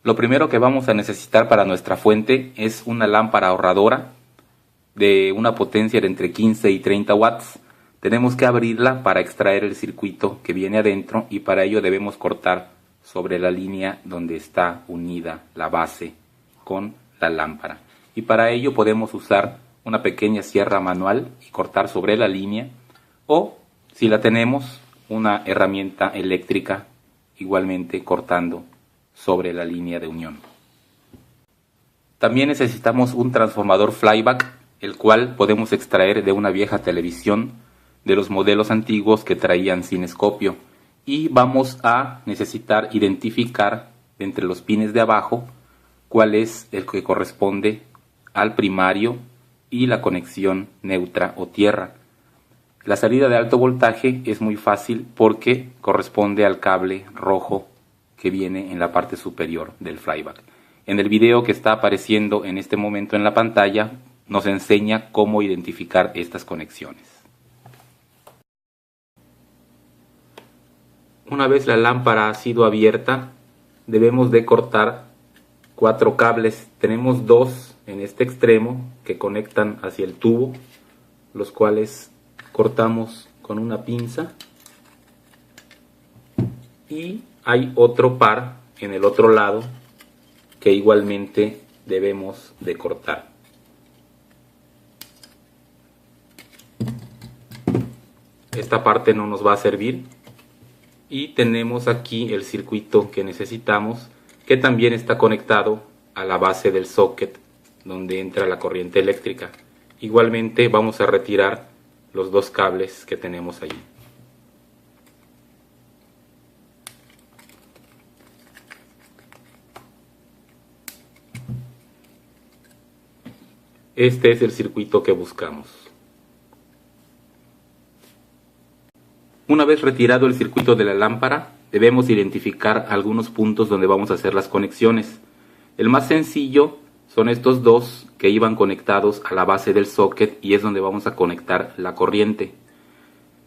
Lo primero que vamos a necesitar para nuestra fuente es una lámpara ahorradora de una potencia de entre 15 y 30 watts. Tenemos que abrirla para extraer el circuito que viene adentro y para ello debemos cortar sobre la línea donde está unida la base con la lámpara. Y para ello podemos usar una pequeña sierra manual y cortar sobre la línea, o si la tenemos, una herramienta eléctrica igualmente cortando sobre la línea de unión. También necesitamos un transformador flyback, el cual podemos extraer de una vieja televisión de los modelos antiguos que traían cinescopio, y vamos a necesitar identificar entre los pines de abajo cuál es el que corresponde al primario y la conexión neutra o tierra. La salida de alto voltaje es muy fácil porque corresponde al cable rojo que viene en la parte superior del flyback. En el video que está apareciendo en este momento en la pantalla nos enseña cómo identificar estas conexiones. Una vez la lámpara ha sido abierta, debemos de cortar 4 cables. Tenemos 2 en este extremo que conectan hacia el tubo, los cuales cortamos con una pinza, y hay otro par en el otro lado que igualmente debemos de cortar. Esta parte no nos va a servir, y tenemos aquí el circuito que necesitamos, que también está conectado a la base del socket donde entra la corriente eléctrica. Igualmente vamos a retirar los 2 cables que tenemos allí. Este es el circuito que buscamos. Una vez retirado el circuito de la lámpara, debemos identificar algunos puntos donde vamos a hacer las conexiones. El más sencillo son estos 2 que iban conectados a la base del socket, y es donde vamos a conectar la corriente.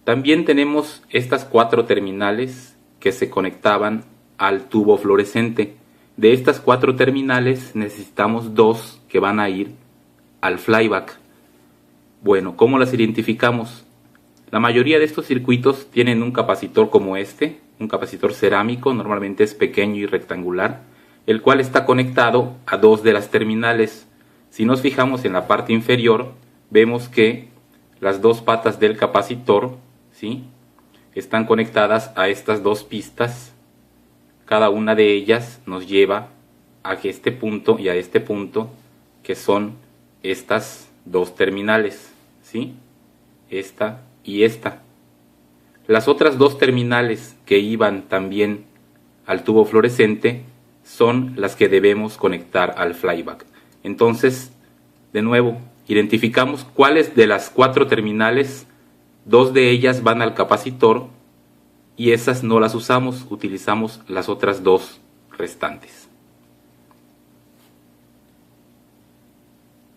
También tenemos estas 4 terminales que se conectaban al tubo fluorescente. De estas 4 terminales necesitamos 2 que van a ir al flyback. Bueno, ¿cómo las identificamos? La mayoría de estos circuitos tienen un capacitor como este, un capacitor cerámico, normalmente es pequeño y rectangular, el cual está conectado a 2 de las terminales. Si nos fijamos en la parte inferior, vemos que las 2 patas del capacitor, ¿sí?, están conectadas a estas 2 pistas. Cada una de ellas nos lleva a este punto y a este punto, que son estas 2 terminales, ¿sí?, esta y esta. Las otras 2 terminales que iban también al tubo fluorescente son las que debemos conectar al flyback. Entonces, de nuevo, identificamos cuáles de las 4 terminales, 2 de ellas van al capacitor y esas no las usamos, utilizamos las otras 2 restantes.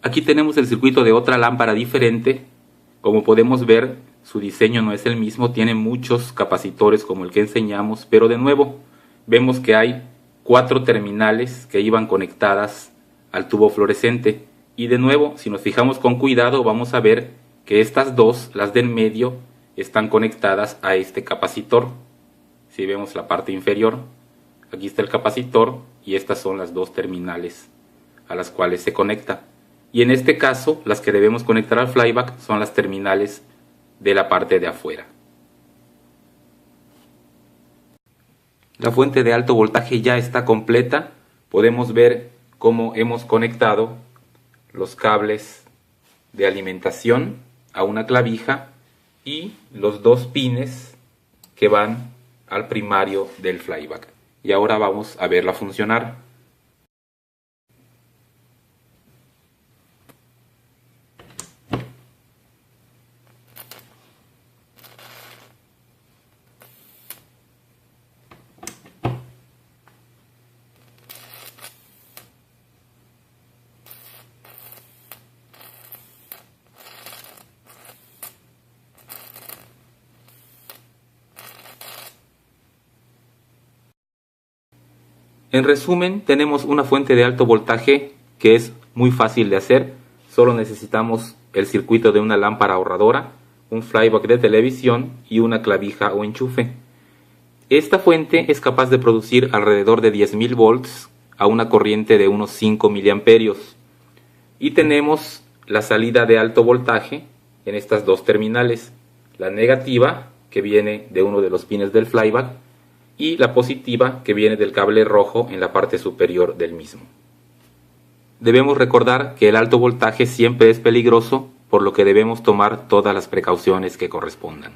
Aquí tenemos el circuito de otra lámpara diferente. Como podemos ver, su diseño no es el mismo, tiene muchos capacitores como el que enseñamos, pero de nuevo vemos que hay 4 terminales que iban conectadas al tubo fluorescente, y de nuevo, si nos fijamos con cuidado, vamos a ver que estas 2, las de en medio, están conectadas a este capacitor. Si vemos la parte inferior, aquí está el capacitor y estas son las 2 terminales a las cuales se conecta. Y en este caso, las que debemos conectar al flyback son las terminales de la parte de afuera. La fuente de alto voltaje ya está completa. Podemos ver cómo hemos conectado los cables de alimentación a una clavija y los 2 pines que van al primario del flyback. Y ahora vamos a verla funcionar. En resumen, tenemos una fuente de alto voltaje que es muy fácil de hacer. Solo necesitamos el circuito de una lámpara ahorradora, un flyback de televisión y una clavija o enchufe. Esta fuente es capaz de producir alrededor de 10.000 volts a una corriente de unos 5 miliamperios. Y tenemos la salida de alto voltaje en estas dos terminales, la negativa que viene de uno de los pines del flyback y la positiva que viene del cable rojo en la parte superior del mismo. Debemos recordar que el alto voltaje siempre es peligroso, por lo que debemos tomar todas las precauciones que correspondan.